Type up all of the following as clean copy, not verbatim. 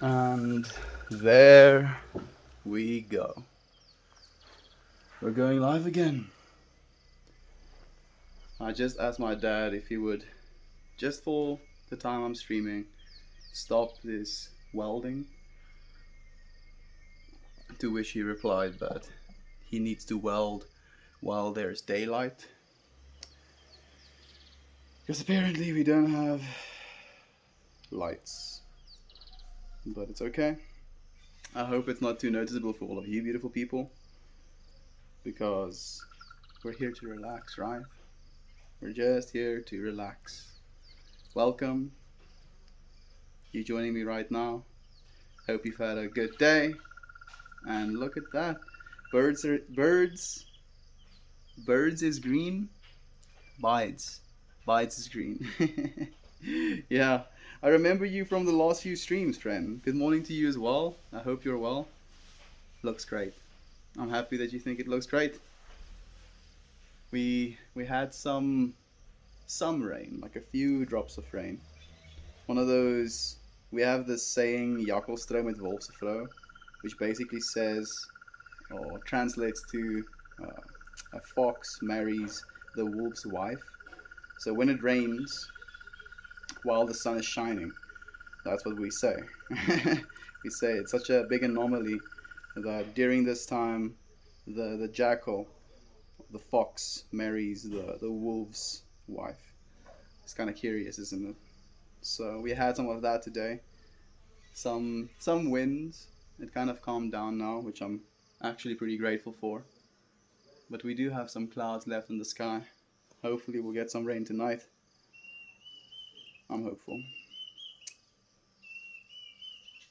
And there we go. We're going live again. I just asked my dad if he would, just for the time I'm streaming, stop this welding. To which he replied that he needs to weld while there's daylight. Because apparently we don't have lights. But it's okay. I hope it's not too noticeable for all of you beautiful people. Because we're here to relax, right? We're just here to relax. Welcome. You joining me right now. Hope you've had a good day. And look at that. Birds is green. Bites. Bites is green. Yeah. I remember you from the last few streams, friend. Good morning to you as well. I hope you're well. Looks great. I'm happy that you think it looks great. We had some rain, like a few drops of rain. One of those. We have this saying Jakkelstroom met Wolfsvrouw, which basically says or translates to uh, a fox marries the wolf's wife. So when it rains while the sun is shining, that's what we say. We say it's such a big anomaly that during this time, the jackal, the fox, marries the wolf's wife. It's kind of curious, isn't it? So we had some of that today. Some winds. It kind of calmed down now, which I'm actually pretty grateful for. But we do have some clouds left in the sky. Hopefully we'll get some rain tonight. I'm hopeful.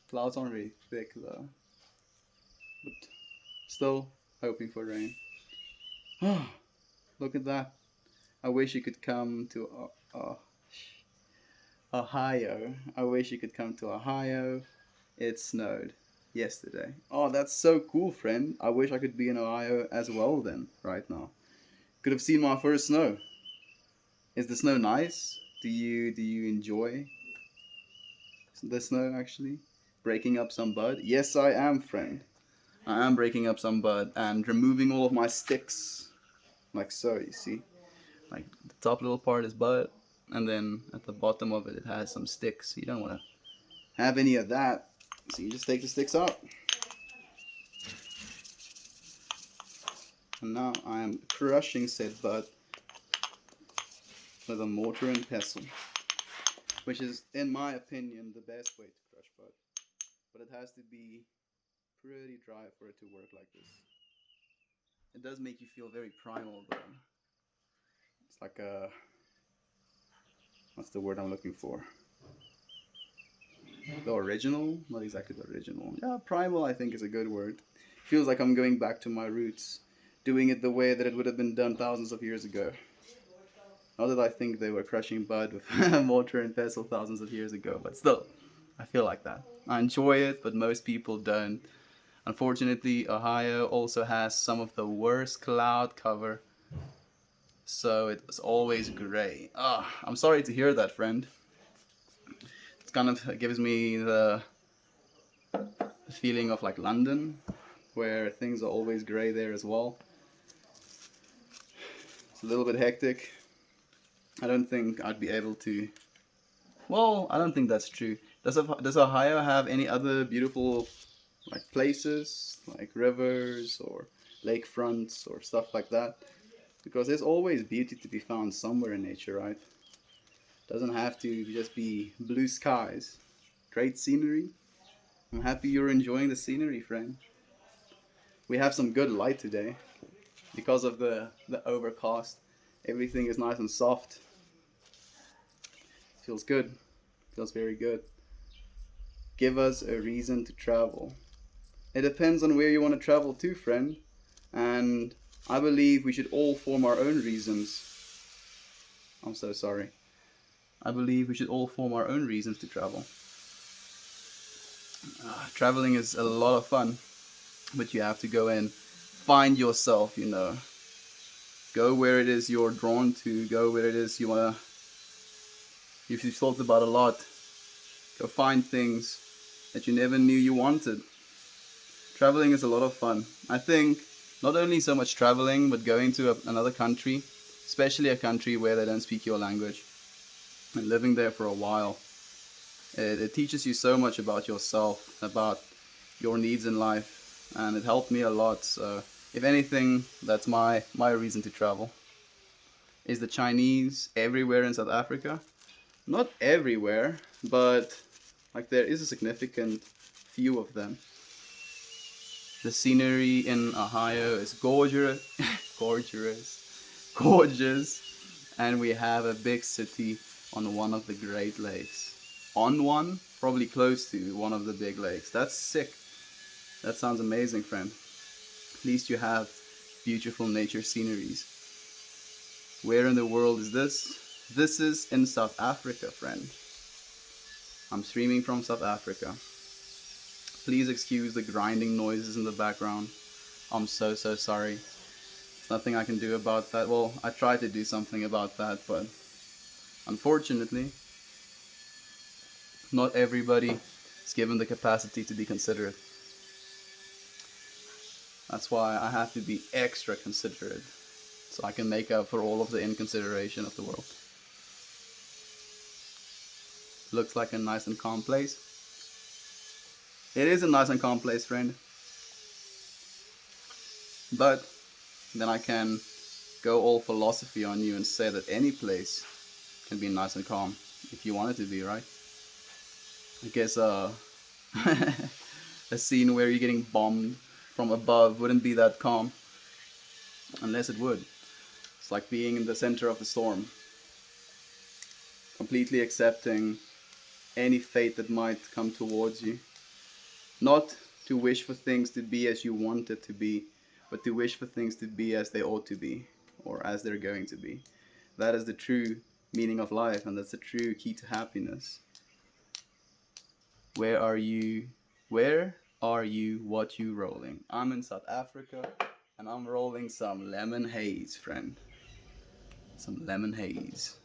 Clouds aren't really thick though, but still hoping for rain. Look at that. I wish you could come to Ohio. I wish you could come to Ohio. It snowed yesterday. Oh, that's so cool, friend. I wish I could be in Ohio as well then, right now. Could have seen my first snow. Is the snow nice? Do you enjoy the snow actually? Breaking up some bud? Yes, I am, friend. I am breaking up some bud and removing all of my sticks. Like so, you see? Like the top little part is bud, and then at the bottom of it, it has some sticks. You don't want to have any of that. So you just take the sticks out. And now I am crushing said bud with a mortar and pestle, which is, in my opinion, the best way to crush bud. But it has to be pretty dry for it to work like this. It does make you feel very primal, though. It's like a, what's the word I'm looking for? The original? Not exactly the original. Yeah, primal, I think, is a good word. Feels like I'm going back to my roots, doing it the way that it would have been done thousands of years ago. Not that I think they were crushing bud with mortar and pestle thousands of years ago, but still, I feel like that. I enjoy it, but most people don't. Unfortunately, Ohio also has some of the worst cloud cover, so it's always gray. Ah, I'm sorry to hear that, friend. It kind of gives me the feeling of like London, where things are always gray there as well. It's a little bit hectic. I don't think I'd be able to. Well, I don't think that's true. Does Ohio have any other beautiful like places, like rivers or lakefronts or stuff like that? Because there's always beauty to be found somewhere in nature, right? Doesn't have to just be blue skies. Great scenery. I'm happy you're enjoying the scenery, friend. We have some good light today because of the overcast. Everything is nice and soft. Feels good. Feels very good. Give us a reason to travel. It depends on where you want to travel to, friend. And I believe we should all form our own reasons. I'm so sorry. I believe we should all form our own reasons to travel. Traveling is a lot of fun, but you have to go and find yourself, you know. Go where it is you're drawn to, go where it is you want to. If you've thought about a lot, go find things that you never knew you wanted. Traveling is a lot of fun. I think not only so much traveling, but going to another country, especially a country where they don't speak your language, and living there for a while, it teaches you so much about yourself, about your needs in life, and it helped me a lot. So, if anything, that's my reason to travel. Is the Chinese everywhere in South Africa? Not everywhere, but like there is a significant few of them. The scenery in Ohio is gorgeous, gorgeous, and we have a big city on one of the Great Lakes. On one, probably close to one of the big lakes. That's sick. That sounds amazing, friend. At least you have beautiful nature sceneries. Where in the world is this? This is in South Africa, friend. I'm streaming from South Africa. Please excuse the grinding noises in the background. I'm so sorry. There's nothing I can do about that. Well, I try to do something about that, but unfortunately, not everybody is given the capacity to be considerate. That's why I have to be extra considerate, so I can make up for all of the inconsideration of the world. Looks like a nice and calm place. It is a nice and calm place, friend. But then I can go all philosophy on you and say that any place can be nice and calm if you want it to be, right? I guess a scene where you're getting bombed from above wouldn't be that calm, unless it would. It's like being in the center of the storm, completely accepting any fate that might come towards you. Not to wish for things to be as you want it to be, but to wish for things to be as they ought to be, or as they're going to be. That is the true meaning of life, and that's the true key to happiness. Where are you? Where are you? What you rolling? I'm in South Africa, and I'm rolling some lemon haze, friend. Some lemon haze.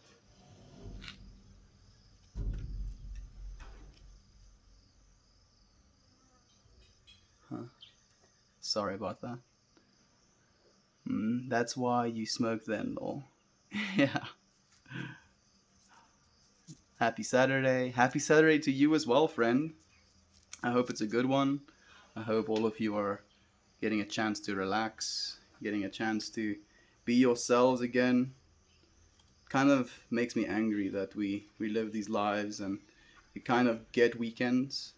Huh. Sorry about that. That's why you smoke then, lol. Yeah. Happy Saturday. Happy Saturday to you as well, friend. I hope it's a good one. I hope all of you are getting a chance to relax, getting a chance to be yourselves again. Kind of makes me angry that we live these lives and you kind of get weekends.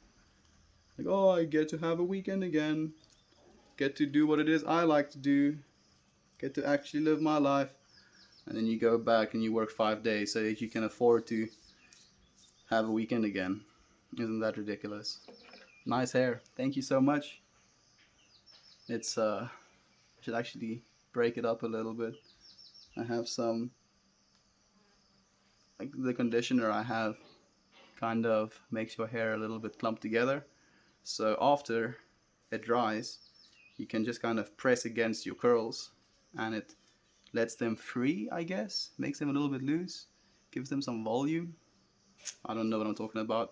Like, oh, I get to have a weekend again. Get to do what it is I like to do. Get to actually live my life. And then you go back and you work 5 days so that you can afford to have a weekend again. Isn't that ridiculous? Nice hair. Thank you so much. It's I should actually break it up a little bit. I have some, like the conditioner I have kind of makes your hair a little bit clumped together. So after it dries, you can just kind of press against your curls and it lets them free, I guess. Makes them a little bit loose, gives them some volume. I don't know what I'm talking about.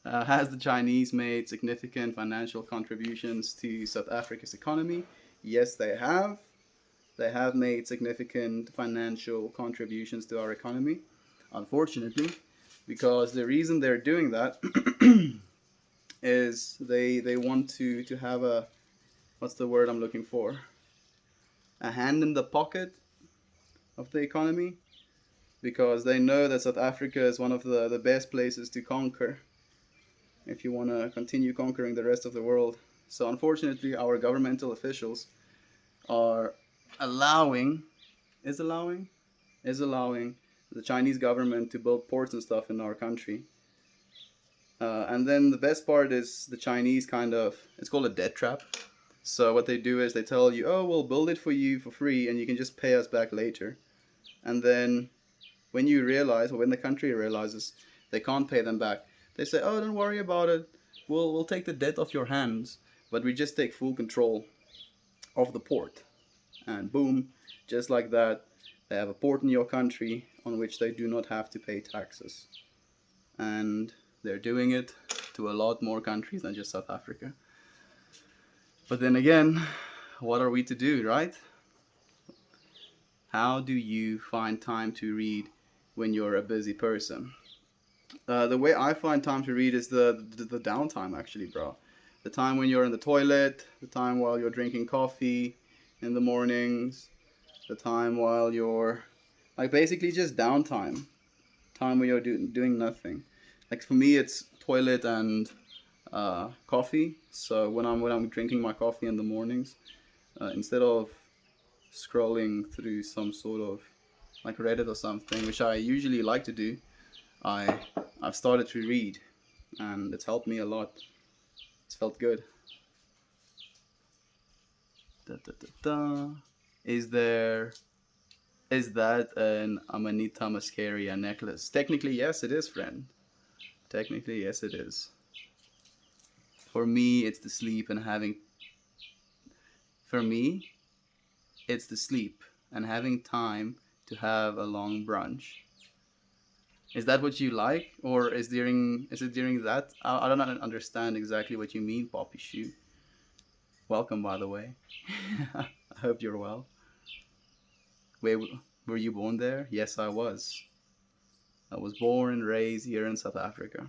Has the Chinese made significant financial contributions to South Africa's economy? Yes, they have. They have made significant financial contributions to our economy, unfortunately, because the reason they're doing that is they want to have a, what's the word I'm looking for? A hand in the pocket of the economy, because they know that South Africa is one of the best places to conquer if you want to continue conquering the rest of the world. So unfortunately, our governmental officials are allowing the Chinese government to build ports and stuff in our country. And then the best part is the Chinese kind of, it's called a debt trap. So what they do is they tell you, oh, we'll build it for you for free and you can just pay us back later. And then when you realize, or when the country realizes they can't pay them back, they say, oh, don't worry about it. We'll take the debt off your hands, but we just take full control of the port. And boom, just like that, they have a port in your country on which they do not have to pay taxes. And They're doing it to a lot more countries than just South Africa. But then again, what are we to do, right? How do you find time to read when you're a busy person? The way I find time to read is the downtime, actually, bro. The time when you're in the toilet, the time while you're drinking coffee in the mornings, the time while you're like basically just downtime, time when you're doing nothing. Like for me, it's toilet and coffee. So when I'm drinking my coffee in the mornings, instead of scrolling through some sort of like Reddit or something, which I usually like to do, I I've started to read, and it's helped me a lot. It's felt good. Da, da, da, da. Is there is that an Amanita muscaria necklace? Technically, yes, it is, friend. Technically, yes, it is. For me, it's the sleep and having. For me, it's the sleep and having time to have a long brunch. Is that what you like, or is it during that? I don't understand exactly what you mean, Poppy Shoe. Welcome, by the way. I hope you're well. Where were you born there? Yes, I was. I was born and raised here in South Africa,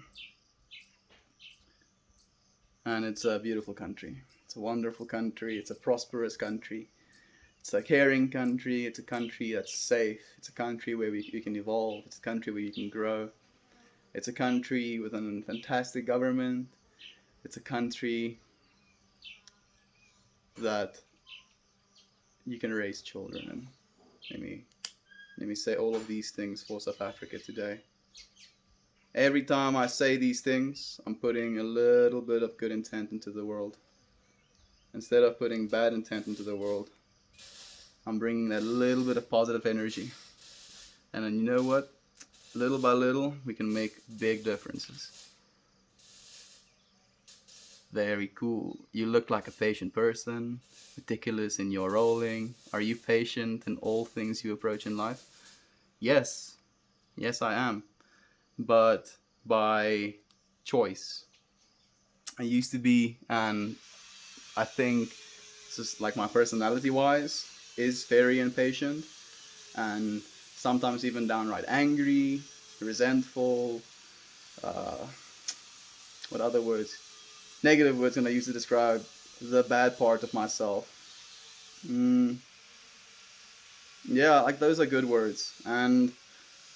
and it's a beautiful country. It's a wonderful country. It's a prosperous country. It's a caring country. It's a country that's safe. It's a country where you can evolve. It's a country where you can grow. It's a country with a fantastic government. It's a country that you can raise children in. Let me let me say all of these things for South Africa today. Every time I say these things, I'm putting a little bit of good intent into the world. Instead of putting bad intent into the world, I'm bringing that little bit of positive energy. And then you know what? Little by little, we can make big differences. Very cool. You look like a patient person, meticulous in your rolling. Are you patient in all things you approach in life? Yes. Yes, I am. But by choice. I used to be, and I think just like my personality wise, is very impatient and sometimes even downright angry, resentful. Uh, what other words? Negative words can I use to describe the bad part of myself? Mm, yeah, like those are good words, and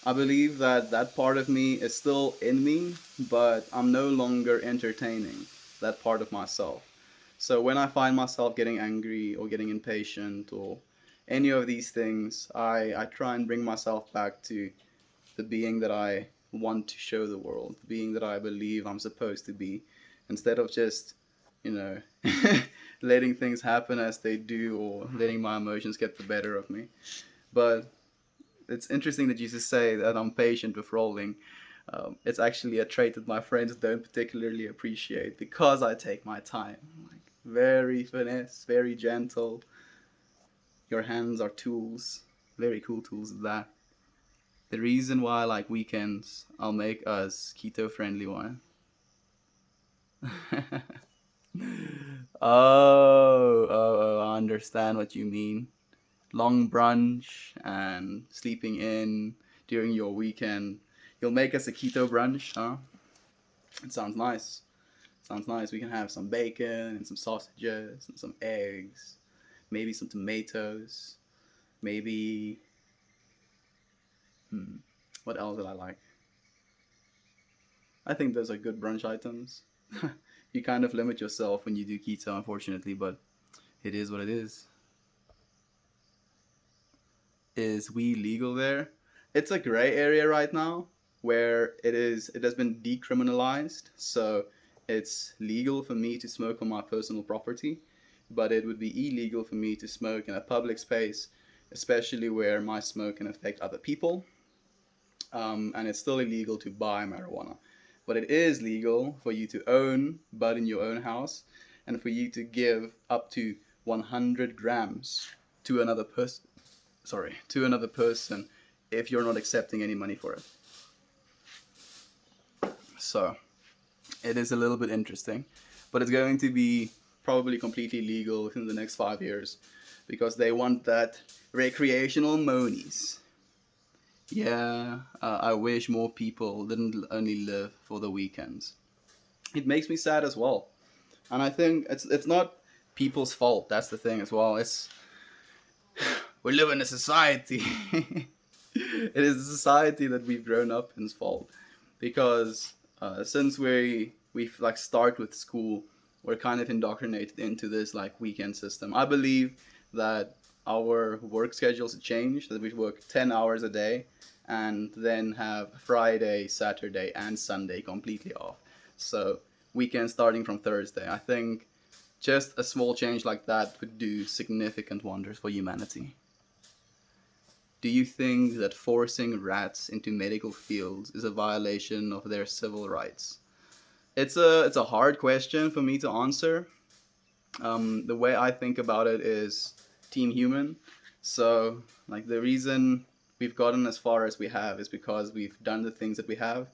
I believe that that part of me is still in me, but I'm no longer entertaining that part of myself. So when I find myself getting angry or getting impatient or any of these things, I try and bring myself back to the being that I want to show the world, the being that I believe I'm supposed to be, instead of just, you know, letting things happen as they do or letting my emotions get the better of me. But it's interesting that you just say that I'm patient with rolling. It's actually a trait that my friends don't particularly appreciate because I take my time. Like very finesse, very gentle. Your hands are tools, very cool tools at that. The reason why I like weekends, I'll make us keto friendly one. I understand what you mean. Long brunch and sleeping in during your weekend. You'll make us a keto brunch, huh? It sounds nice. Sounds nice. We can have some bacon and some sausages and some eggs, maybe some tomatoes, maybe. What else did I like? I think those are good brunch items. You kind of limit yourself when you do keto, unfortunately, but it is what it is. Is weed legal there? It's a gray area right now where it has been decriminalized, so it's legal for me to smoke on my personal property, but it would be illegal for me to smoke in a public space, especially where my smoke can affect other people. And it's still illegal to buy marijuana. But it is legal for you to own bud in your own house and for you to give up to 100 grams to another person. Sorry, to another person if you're not accepting any money for it. So, it is a little bit interesting, but it's going to be probably completely legal within the next 5 years because they want that recreational monies. Yeah, I wish more people didn't only live for the weekends. It makes me sad as well, and I think it's not people's fault. That's the thing as well. It's we live in a society. It is the society that we've grown up in's fault, because since we like start with school, we're kind of indoctrinated into this like weekend system. I believe that our work schedules change, that we work 10 hours a day, and then have Friday, Saturday, and Sunday completely off. So weekend starting from Thursday. I think just a small change like that would do significant wonders for humanity. Do you think that forcing rats into medical fields is a violation of their civil rights? It's a hard question for me to answer. The way I think about it is team human. So like the reason we've gotten as far as we have is because we've done the things that we have,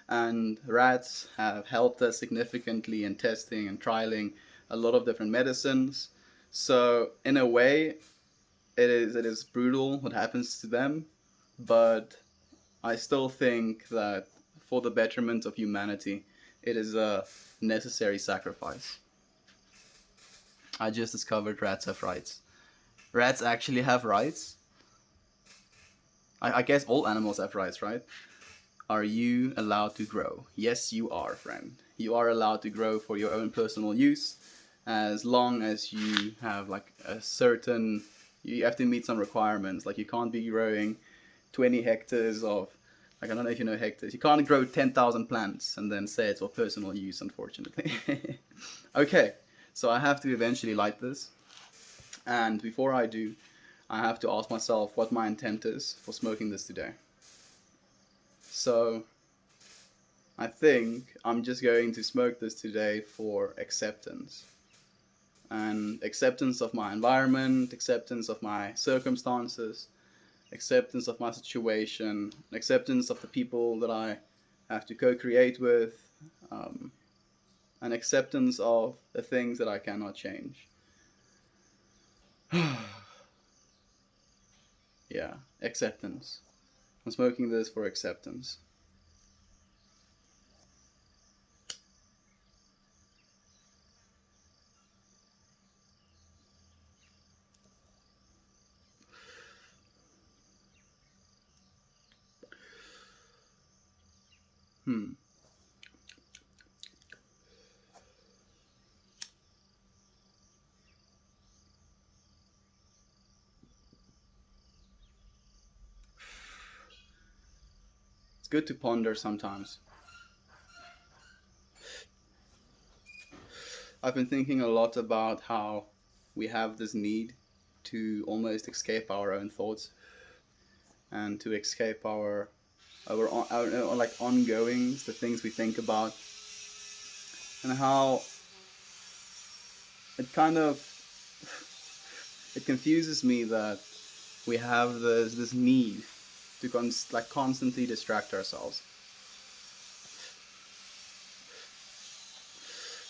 and rats have helped us significantly in testing and trialing a lot of different medicines. So in a way, it is brutal what happens to them, but I still think that for the betterment of humanity, it is a necessary sacrifice. I just discovered rats have rights. Rats actually have rights. I guess all animals have rights, right? Are you allowed to grow? Yes, you are, friend. You are allowed to grow for your own personal use, as long as you have like a certain. You have to meet some requirements. Like you can't be growing 20 hectares of. Like I don't know if you know hectares. You can't grow 10,000 plants and then say it's for personal use, unfortunately. Okay, so I have to eventually light this, and before I do, I have to ask myself what my intent is for smoking this today. So I think I'm just going to smoke this today for acceptance. And acceptance of my environment, acceptance of my circumstances, acceptance of my situation, acceptance of the people that I have to co-create with, um, and acceptance of the things that I cannot change. Yeah, acceptance. I'm smoking this for acceptance. Hmm. It's good to ponder sometimes. I've been thinking a lot about how we have this need to almost escape our own thoughts and to escape our like ongoings, the things we think about, and how it kind of it confuses me that we have this need to like constantly distract ourselves.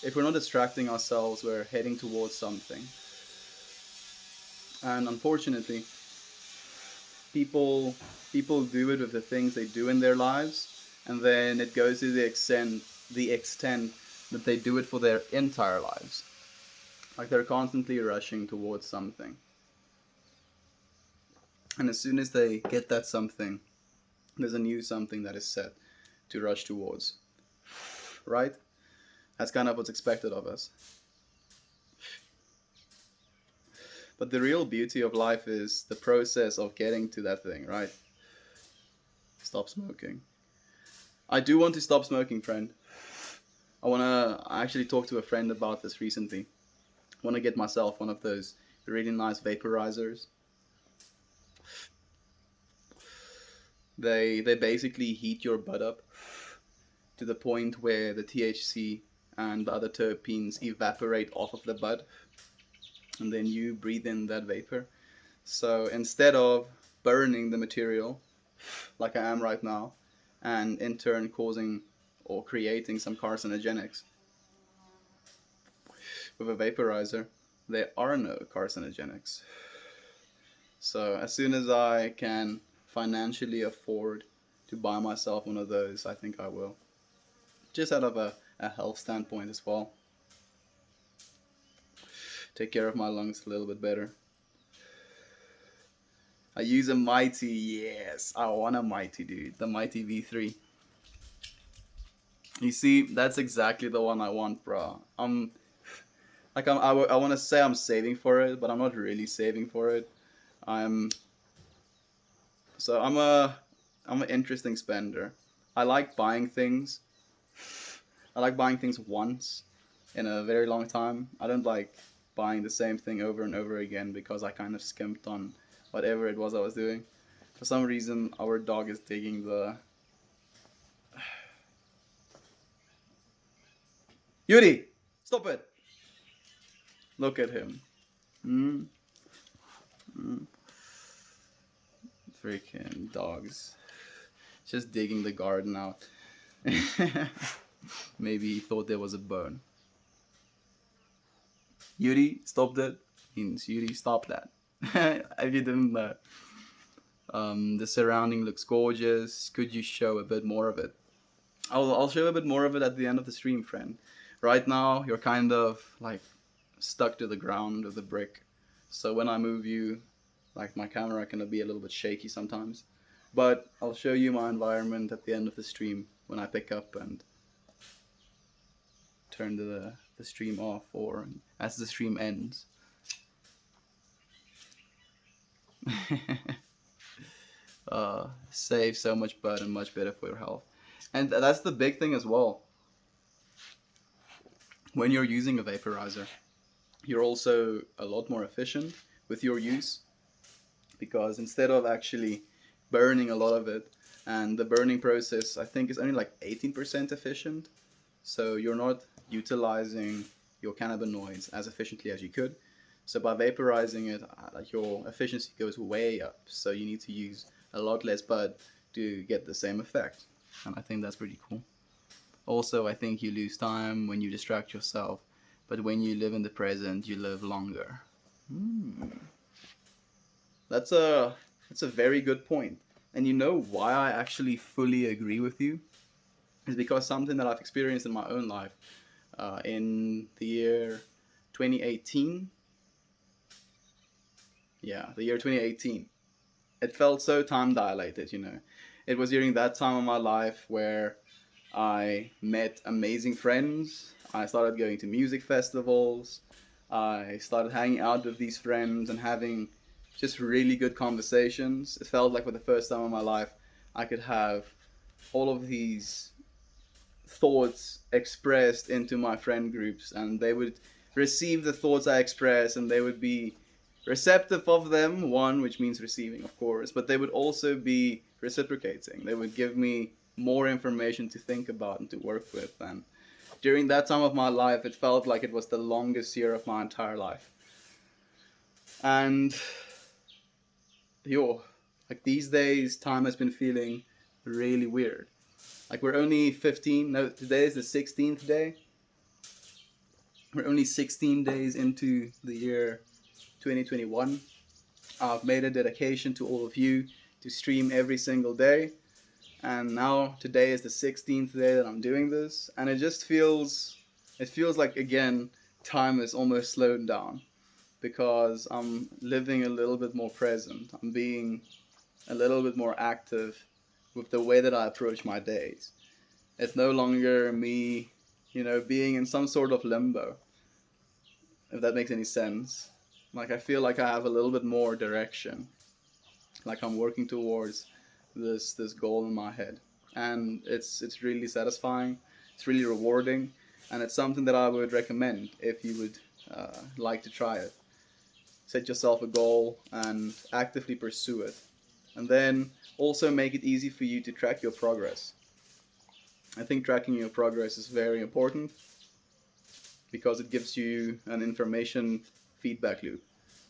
If we're not distracting ourselves, we're heading towards something. And unfortunately, people people do it with the things they do in their lives, and then it goes to the extent that they do it for their entire lives. Like they're constantly rushing towards something. And as soon as they get that something, there's a new something that is set to rush towards. Right? That's kind of what's expected of us. But the real beauty of life is the process of getting to that thing, right? Stop smoking. I do want to stop smoking, friend. I actually talked to a friend about this recently. I want to get myself one of those really nice vaporizers. They basically heat your butt up to the point where the THC and the other terpenes evaporate off of the bud, and then you breathe in that vapor. So instead of burning the material like I am right now, and in turn causing or creating some carcinogenics. With a vaporizer, there are no carcinogenics. So as soon as I can financially afford to buy myself one of those, I think I will. Just out of a health standpoint as well. Take care of my lungs a little bit better. I use a Mighty, yes, I want a Mighty, dude. The Mighty V3. You see, that's exactly the one I want, bro. I want to say I'm saving for it, but I'm not really saving for it. I'm so I'm an interesting spender. I like buying things. I like buying things once in a very long time. I don't like buying the same thing over and over again because I kind of skimped on whatever it was I was doing. For some reason, our dog is digging the. Yuri, stop it! Look at him. Mm. Mm. Freaking dogs. Just digging the garden out. Maybe he thought there was a bone. Yuri, stop that. Means Yuri, stop that. If you didn't know. The surrounding looks gorgeous. Could you show a bit more of it? I'll show a bit more of it at the end of the stream, friend. Right now, you're kind of like stuck to the ground with the brick. So when I move you, like my camera can be a little bit shaky sometimes. But I'll show you my environment at the end of the stream when I pick up and turn the stream off, or as the stream ends. Save so much blood and much better for your health. And that's the big thing as well. When you're using a vaporizer, you're also a lot more efficient with your use, because instead of actually burning a lot of it, and the burning process I think is only like 18% efficient, so you're not utilizing your cannabinoids as efficiently as you could. So by vaporizing it, like your efficiency goes way up. So you need to use a lot less bud to get the same effect, and I think that's pretty cool. Also, I think you lose time when you distract yourself, but when you live in the present, you live longer. That's a very good point. And you know why I actually fully agree with you? Is because something that I've experienced in my own life in the year 2018. Yeah, the year 2018. It felt so time dilated, you know. It was during that time of my life where I met amazing friends. I started going to music festivals. I started hanging out with these friends and having just really good conversations. It felt like for the first time in my life, I could have all of these thoughts expressed into my friend groups, and they would receive the thoughts I express, and they would be receptive of them, one, which means receiving, of course, but they would also be reciprocating. They would give me more information to think about and to work with. And during that time of my life, it felt like it was the longest year of my entire life. And like these days, time has been feeling really weird. Like we're only 15, no, today is the 16th day. We're only 16 days into the year 2021. I've made a dedication to all of you to stream every single day. And now today is the 16th day that I'm doing this. And it feels like, again, time is almost slowed down, because I'm living a little bit more present. I'm being a little bit more active with the way that I approach my days. It's no longer me, being in some sort of limbo, if that makes any sense. Like I feel like I have a little bit more direction. Like I'm working towards this goal in my head. And it's really satisfying. It's really rewarding, and it's something that I would recommend if you would like to try it. Set yourself a goal and actively pursue it. And then also make it easy for you to track your progress. I think tracking your progress is very important because it gives you an information feedback loop.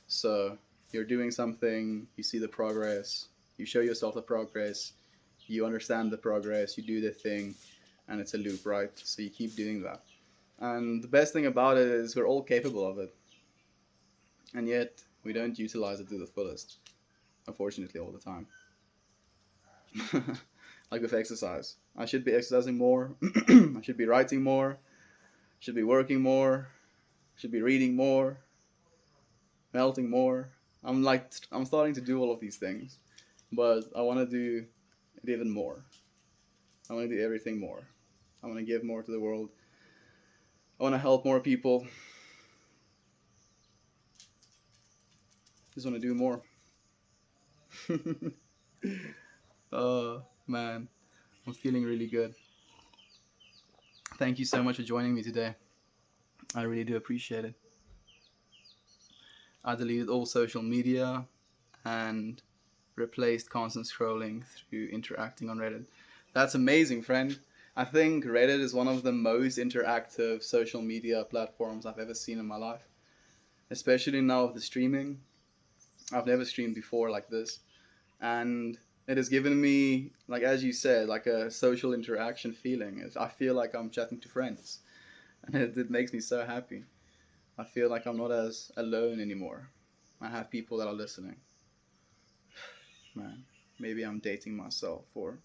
So you're doing something, you see the progress, you show yourself the progress, you understand the progress, you do the thing, and it's a loop, right? So you keep doing that. And the best thing about it is we're all capable of it, and yet we don't utilize it to the fullest, unfortunately, all the time. Like with exercise, I should be exercising more. I should be writing more. Should be working more. Should be reading more. Melting more. I'm starting to do all of these things, but I want to do it even more. I want to do everything more. I want to give more to the world. I want to help more people. Just want to do more. Oh man, I'm feeling really good. Thank you so much for joining me today. I really do appreciate it. I deleted all social media and replaced constant scrolling through interacting on Reddit. That's amazing, friend. I think Reddit is one of the most interactive social media platforms I've ever seen in my life, especially now with the streaming. I've never streamed before like this, and it has given me, like as you said, like a social interaction feeling. I feel like I'm chatting to friends, and it makes me so happy. I feel like I'm not as alone anymore. I have people that are listening. Man, maybe I'm dating myself or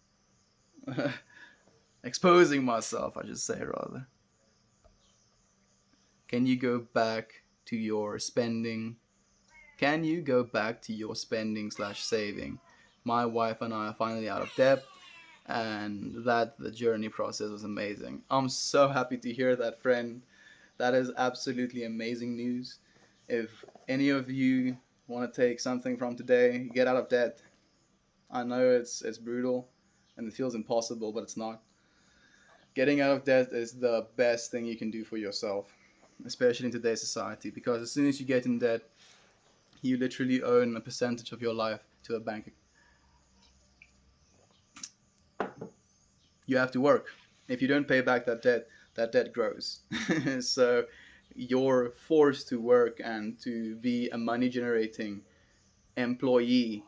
exposing myself, I should say, rather. Can you go back to your spending? Can you go back to your spending slash saving? My wife and I are finally out of debt, and that the journey process was amazing. I'm so happy to hear that, friend. That is absolutely amazing news. If any of you want to take something from today, get out of debt. I know it's brutal and it feels impossible, but it's not. Getting out of debt is the best thing you can do for yourself, especially in today's society, because as soon as you get in debt, you literally own a percentage of your life to a bank. You have to work. If you don't pay back that debt grows. So you're forced to work and to be a money generating employee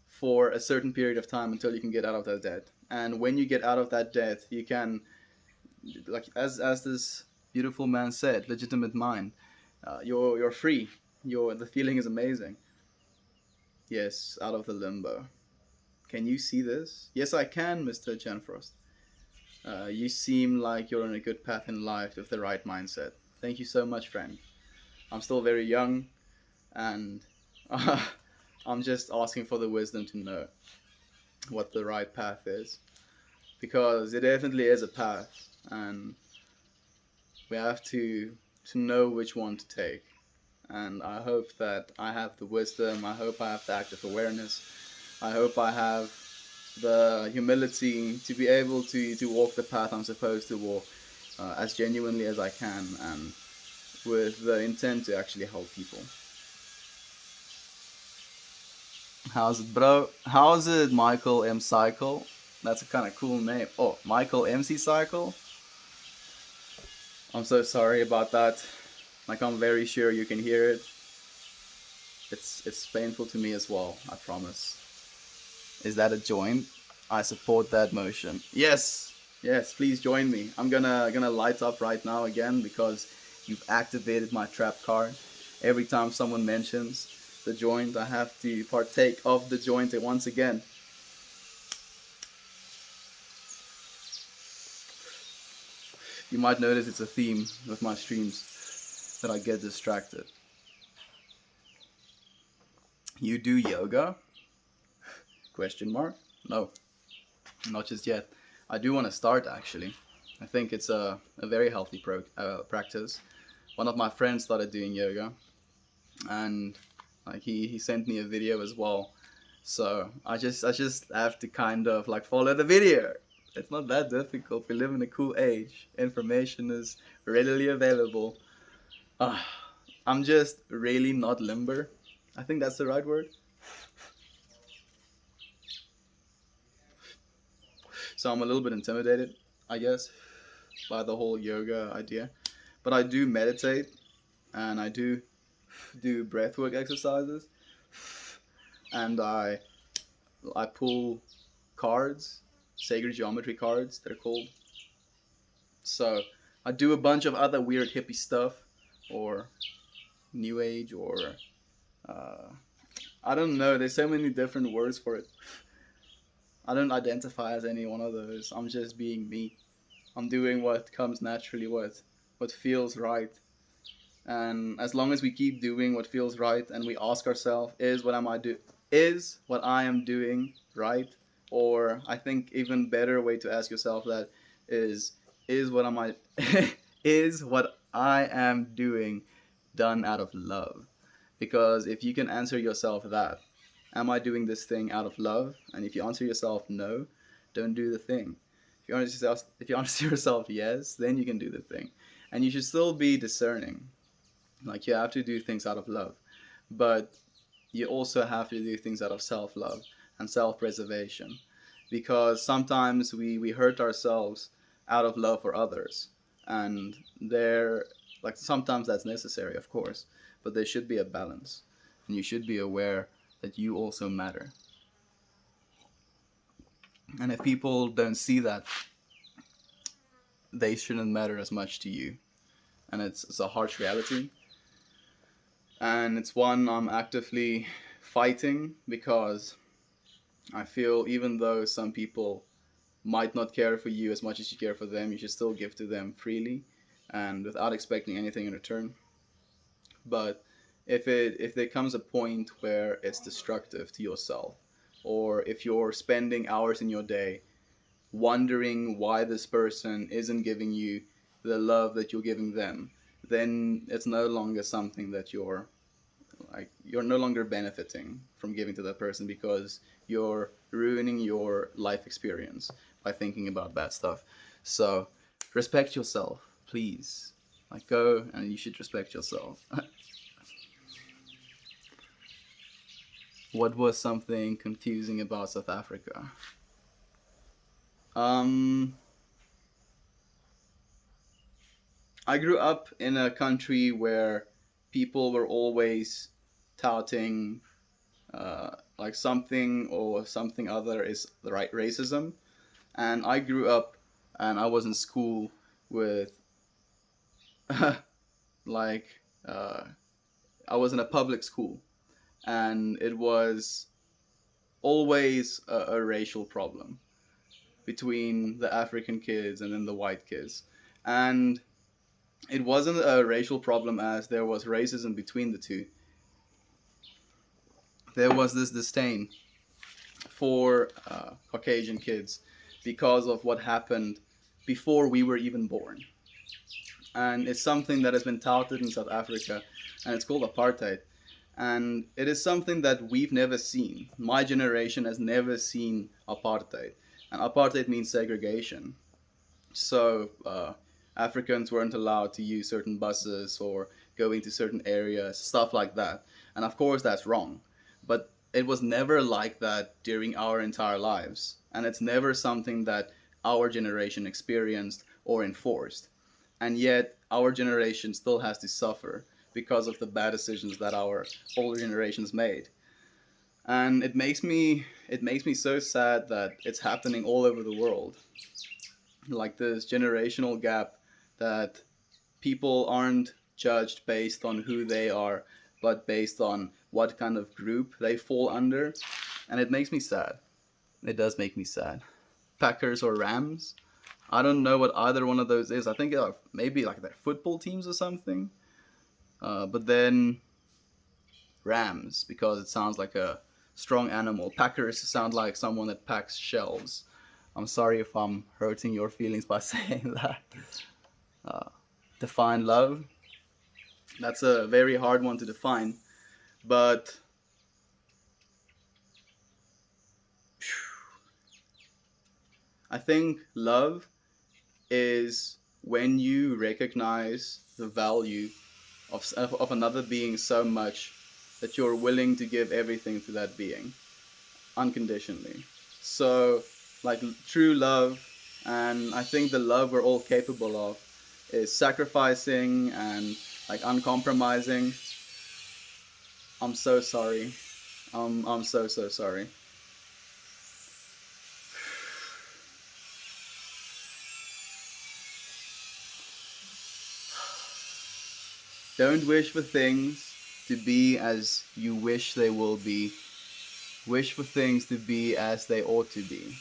for a certain period of time until you can get out of that debt. And when you get out of that debt, you can, like as this beautiful man said, legitimate mind. You're free. The feeling is amazing. Yes, out of the limbo. Can you see this? Yes, I can, Mr. Janfrost. You seem like you're on a good path in life with the right mindset. Thank you so much, friend. I'm still very young, and I'm just asking for the wisdom to know what the right path is, because it definitely is a path, and we have to know which one to take. And I hope that I have the wisdom. I hope I have the active awareness. I hope I have the humility to be able to walk the path I'm supposed to walk as genuinely as I can, and with the intent to actually help people. How's it, bro? How's it, Michael M. Cycle? That's a kind of cool name. Oh, Michael MC Cycle? I'm so sorry about that. Like, I'm very sure you can hear it. It's painful to me as well, I promise. Is that a joint? I support that motion. Yes, yes, please join me. I'm gonna light up right now again because you've activated my trap card. Every time someone mentions the joint, I have to partake of the joint once again. You might notice it's a theme with my streams that I get distracted. You do yoga? Question mark? No, not just yet. I do want to start actually. I think it's a very healthy practice. One of my friends started doing yoga, and like he sent me a video as well. So I just have to kind of like follow the video. It's not that difficult. We live in a cool age. Information is readily available. I'm just really not limber. I think that's the right word. So I'm a little bit intimidated, I guess, by the whole yoga idea. But I do meditate, and I do breathwork exercises, and I pull cards, sacred geometry cards, they're called, So I do a bunch of other weird hippie stuff, or new age, or uh, I don't know. There's so many different words for it. I don't identify as any one of those. I'm just being me. I'm doing what comes naturally, what feels right. And as long as we keep doing what feels right, and we ask ourselves, is what I am doing right? Or I think even better way to ask yourself that is is what am I is what I am doing done out of love? Because if you can answer yourself that, am I doing this thing out of love? And if you answer yourself no, don't do the thing. If you answer yourself yes, then you can do the thing. And you should still be discerning. Like, you have to do things out of love, but you also have to do things out of self love and self preservation, because sometimes we hurt ourselves out of love for others, and there, like, sometimes that's necessary, of course, but there should be a balance, and you should be aware that you also matter. And if people don't see that, they shouldn't matter as much to you, and it's a harsh reality, and it's one I'm actively fighting, because I feel even though some people might not care for you as much as you care for them, you should still give to them freely and without expecting anything in return. But if there comes a point where it's destructive to yourself, or if you're spending hours in your day wondering why this person isn't giving you the love that you're giving them, then it's no longer something that you're no longer benefiting from giving to that person, because you're ruining your life experience by thinking about bad stuff. So respect yourself, please. Like, go, and you should respect yourself. What was something confusing about South Africa? um I grew up in a country where people were always touting like something or something other is the right racism. And I grew up and I was in school with like uh, I was in a public school, and it was always a racial problem between the African kids and then the white kids. And it wasn't a racial problem as there was racism between the two. There was this disdain for Caucasian kids because of what happened before we were even born. And it's something that has been touted in South Africa, and it's called apartheid. And it is something that we've never seen. My generation has never seen apartheid, and apartheid means segregation. So Africans weren't allowed to use certain buses or go into certain areas, stuff like that. And of course, that's wrong. But it was never like that during our entire lives. And it's never something that our generation experienced or enforced. And yet, our generation still has to suffer because of the bad decisions that our older generations made. And it makes me so sad that it's happening all over the world, like this generational gap, that people aren't judged based on who they are, but based on what kind of group they fall under. And it makes me sad. It does make me sad. Packers or Rams? I don't know what either one of those is. I think maybe like they're football teams or something. But then Rams, because it sounds like a strong animal. Packers sound like someone that packs shelves. I'm sorry if I'm hurting your feelings by saying that. Uh, Define love. That's a very hard one to define. But I think love is when you recognize the value of another being so much that you're willing to give everything to that being unconditionally. So, like, true love, and I think the love we're all capable of is sacrificing and like uncompromising. I'm so sorry. I'm so sorry. Don't wish for things to be as you wish they will be. Wish for things to be as they ought to be.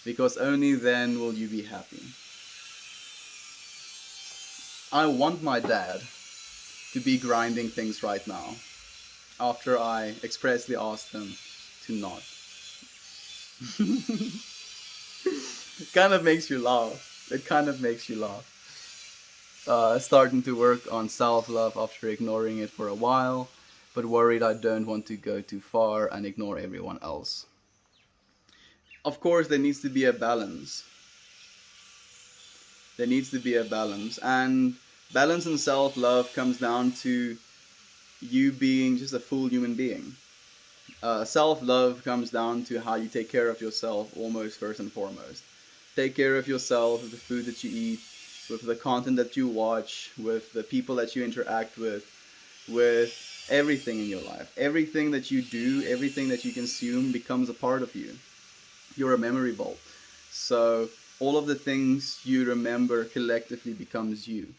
Because only then will you be happy. I want my dad to be grinding things right now, after I expressly asked him to not. It kind of makes you laugh. It kind of makes you laugh. Starting to work on self-love after ignoring it for a while, but worried I don't want to go too far and ignore everyone else. Of course, there needs to be a balance. There needs to be a balance. And balance and self-love comes down to you being just a full human being. Self-love comes down to how you take care of yourself almost first and foremost. Take care of yourself with the food that you eat, with the content that you watch, with the people that you interact with everything in your life. Everything that you do, everything that you consume becomes a part of you. You're a memory vault. So all of the things you remember collectively becomes you.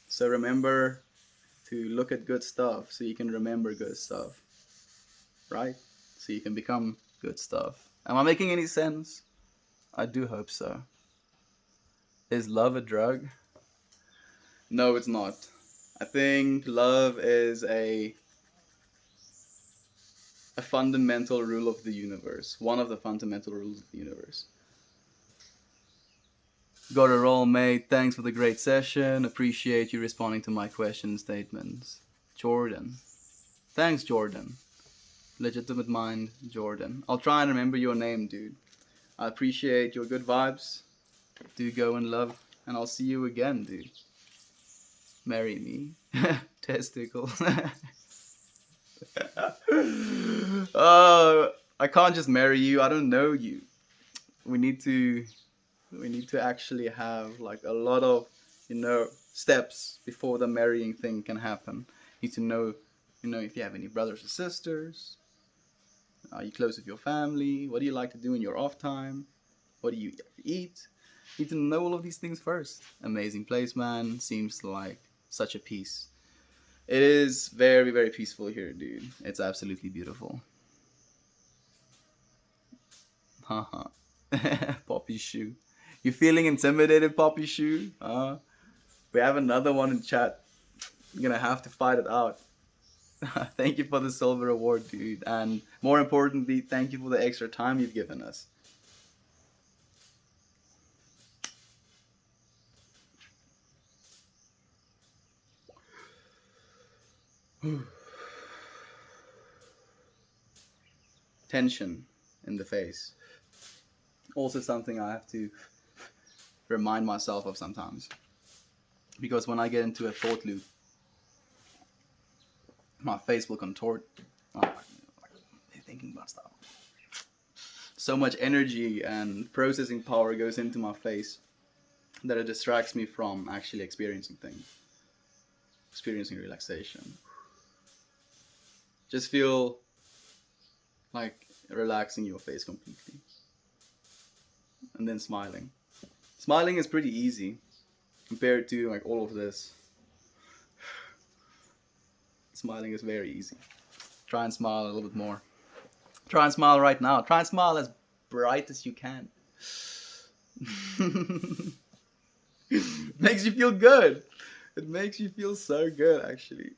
So remember to look at good stuff so you can remember good stuff. Right? So you can become good stuff. Am I making any sense? I do hope so. Is love a drug? No, it's not. I think love is a fundamental rule of the universe. One of the fundamental rules of the universe. Got a roll, mate. Thanks for the great session. Appreciate you responding to my question statements. Jordan. Thanks, Jordan. Legitimate mind, Jordan. I'll try and remember your name, dude. I appreciate your good vibes. Do go in love, and I'll see you again, dude. Marry me. Testicles. I can't just marry you. I don't know you. We need to actually have like a lot of, steps before the marrying thing can happen. You need to know, if you have any brothers or sisters. Are you close with your family? What do you like to do in your off time? What do you eat? You need to know all of these things first. Amazing place, man. Seems like such a peace. It is very, very peaceful here, dude. It's absolutely beautiful. Haha. Poppy Shoe. You feeling intimidated, Poppy Shoe? We have another one in chat. You're gonna have to fight it out. Thank you for the silver award, dude. And more importantly, thank you for the extra time you've given us. Tension in the face. Also something I have to remind myself of sometimes. Because when I get into a thought loop, my face will contort. Thinking about stuff. So much energy and processing power goes into my face that it distracts me from actually experiencing things. Experiencing relaxation. Just feel like relaxing your face completely. And then smiling. Smiling is pretty easy compared to like all of this. Smiling is very easy. Try and smile a little bit more. Try and smile right now. Try and smile as bright as you can. Makes you feel good. It makes you feel so good, actually.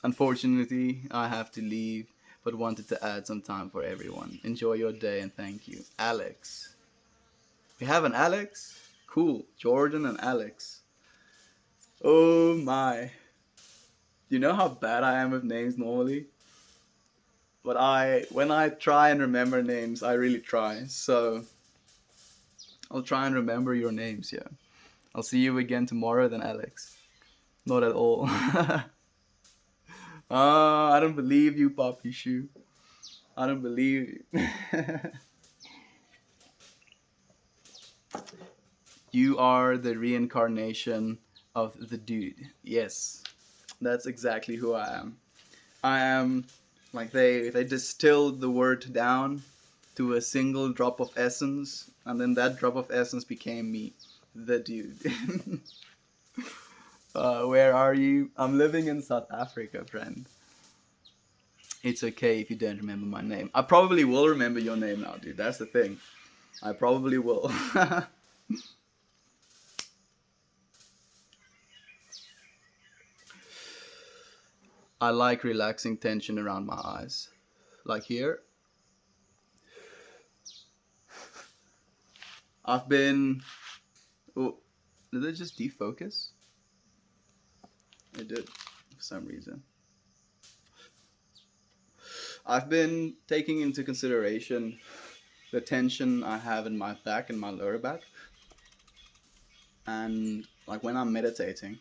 Unfortunately, I have to leave, but wanted to add some time for everyone. Enjoy your day and thank you. Alex. We have an Alex? Cool. Jordan and Alex. Oh my. Do you know how bad I am with names normally? But when I try and remember names, I really try. So I'll try and remember your names, yeah. I'll see you again tomorrow then, Alex. Not at all. I don't believe you, Poppy Shoe. I don't believe you. You are the reincarnation of the dude. Yes, that's exactly who I am. I am like they distilled the word down to a single drop of essence, and then that drop of essence became me. the dude. Where are you? I'm living in South Africa, friend. It's okay if you don't remember my name. I probably will remember your name now, dude. That's the thing. I probably will. I like relaxing tension around my eyes. Like here. I've been. Oh, did it just defocus? It did, for some reason. I've been taking into consideration the tension I have in my back and my lower back. And like when I'm meditating,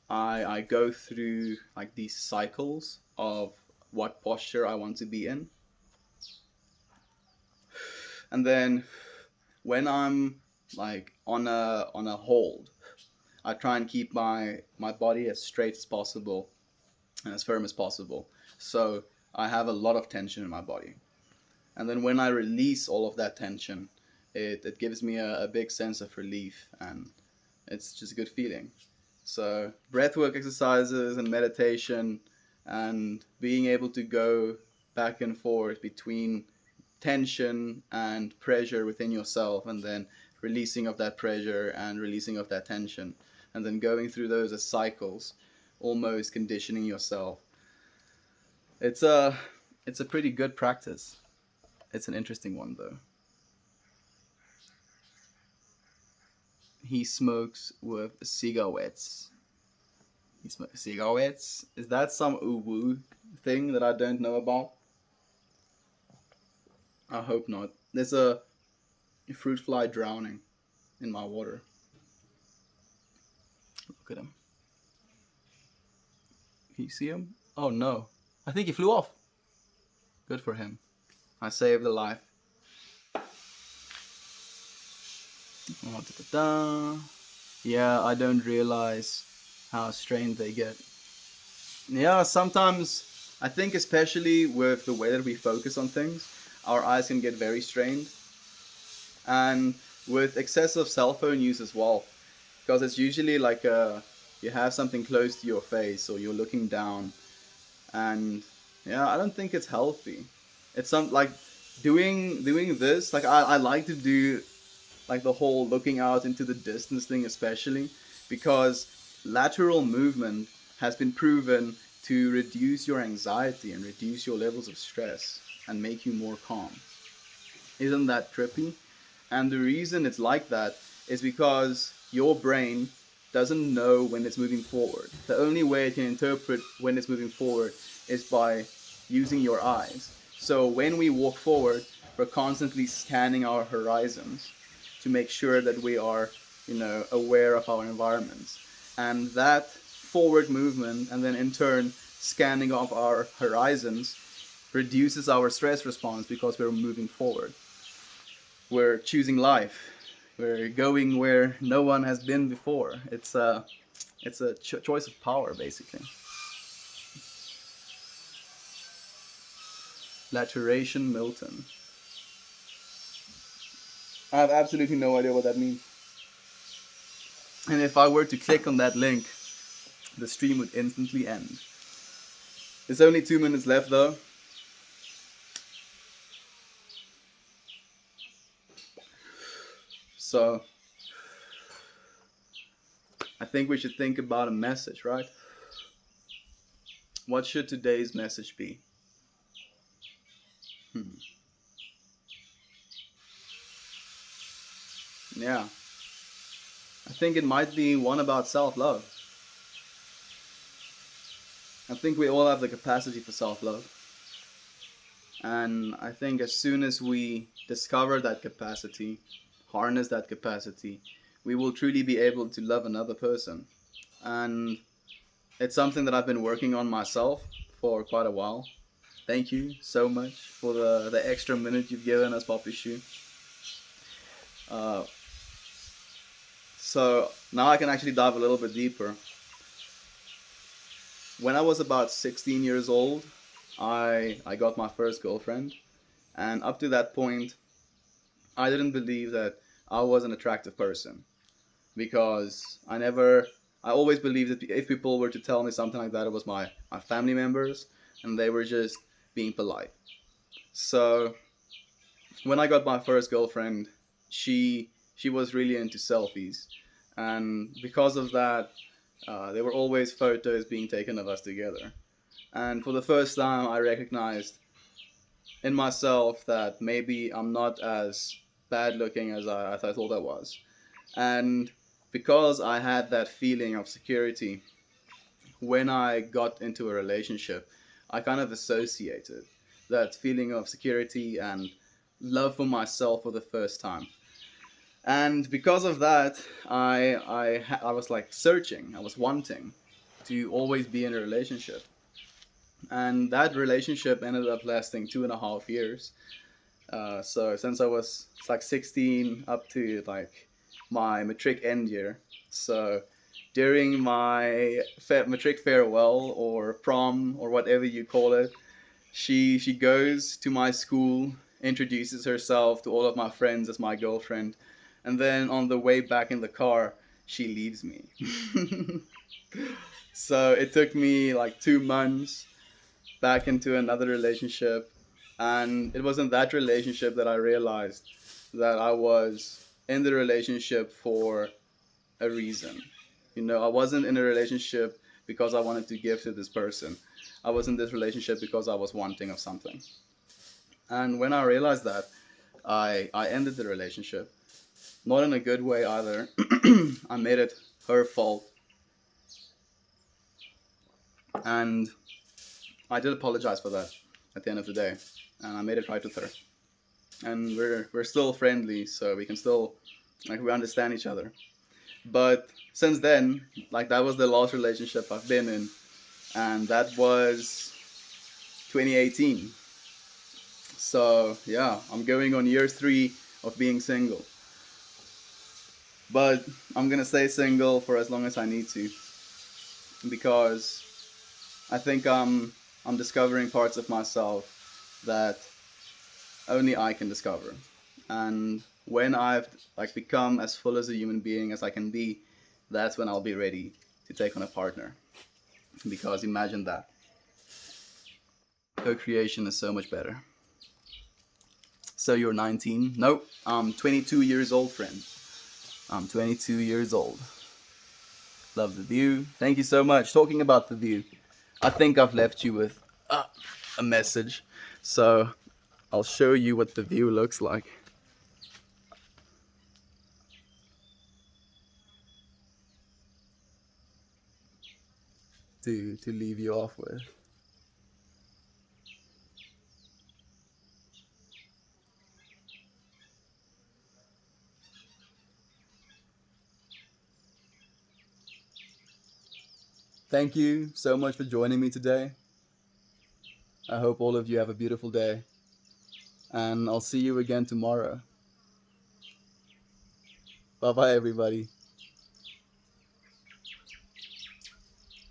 I go through like these cycles of what posture I want to be in. And then when I'm like on a hold, I try and keep my body as straight as possible and as firm as possible. So I have a lot of tension in my body. And then when I release all of that tension, it gives me a big sense of relief, and it's just a good feeling. So breathwork exercises and meditation and being able to go back and forth between tension and pressure within yourself, and then releasing of that pressure and releasing of that tension, and then going through those as cycles, almost conditioning yourself. It's a pretty good practice. It's an interesting one though. He smokes with cigarettes. He smokes cigarettes. Is that some woo thing that I don't know about? I hope not. There's a fruit fly drowning in my water. Look at him. Can you see him? Oh no. I think he flew off. Good for him. I saved a life. Oh, da-da-da. Yeah, I don't realize how strained they get. Yeah, sometimes I think especially with the way that we focus on things, our eyes can get very strained. And with excessive cell phone use as well, because it's usually like you have something close to your face or you're looking down, and yeah, I don't think it's healthy. It's some like doing this, like I like to do like the whole looking out into the distance thing, especially because lateral movement has been proven to reduce your anxiety and reduce your levels of stress and make you more calm. Isn't that trippy? And the reason it's like that is because your brain doesn't know when it's moving forward. The only way it can interpret when it's moving forward is by using your eyes. So when we walk forward, we're constantly scanning our horizons to make sure that we are, aware of our environments. And that forward movement, and then in turn scanning of our horizons, reduces our stress response because we're moving forward. We're choosing life. We're going where no one has been before. It's a choice of power, basically. Lateration Milton. I have absolutely no idea what that means. And if I were to click on that link, the stream would instantly end. There's only 2 minutes left though. So I think we should think about a message, right? What should today's message be? Yeah. I think it might be one about self-love. I think we all have the capacity for self-love. And I think as soon as we discover that capacity, harness that capacity, we will truly be able to love another person. And it's something that I've been working on myself for quite a while. Thank you so much for the extra minute you've given us, Poppy Shoe. Uh, so now I can actually dive a little bit deeper. When I was about 16 years old, I got my first girlfriend. And up to that point, I didn't believe that I was an attractive person. because I always believed that if people were to tell me something like that, it was my family members, and they were just being polite. So when I got my first girlfriend, she was really into selfies, and because of that, there were always photos being taken of us together. And for the first time, I recognized in myself that maybe I'm not as bad looking as I thought I was. And because I had that feeling of security when I got into a relationship, I kind of associated that feeling of security and love for myself for the first time. And because of that, I was like searching, I was wanting to always be in a relationship. And that relationship ended up lasting 2.5 years. So since I was like 16 up to like my matric end year. So during my matric farewell or prom or whatever you call it, she goes to my school, introduces herself to all of my friends as my girlfriend, and then on the way back in the car, she leaves me. So it took me like 2 months back into another relationship. And it was in that relationship that I realized that I was in the relationship for a reason. I wasn't in a relationship because I wanted to give to this person. I was in this relationship because I was wanting of something. And when I realized that, I ended the relationship. Not in a good way either. I made it her fault. And I did apologize for that at the end of the day. And I made it right with her. And we're still friendly, so we can still we understand each other. But since then, like that was the last relationship I've been in, and that was 2018. So yeah, I'm going on year 3 of being single. But I'm gonna stay single for as long as I need to, because I think I'm discovering parts of myself that only I can discover. And when I've like become as full as a human being as I can be, that's when I'll be ready to take on a partner. Because imagine that. Co-creation is so much better. So you're 19? Nope, I'm 22 years old, friend. I'm 22 years old. Love the view. Thank you so much. Talking about the view, I think I've left you with a message. So I'll show you what the view looks like. To leave you off with. Thank you so much for joining me today. I hope all of you have a beautiful day. And I'll see you again tomorrow. Bye bye, everybody.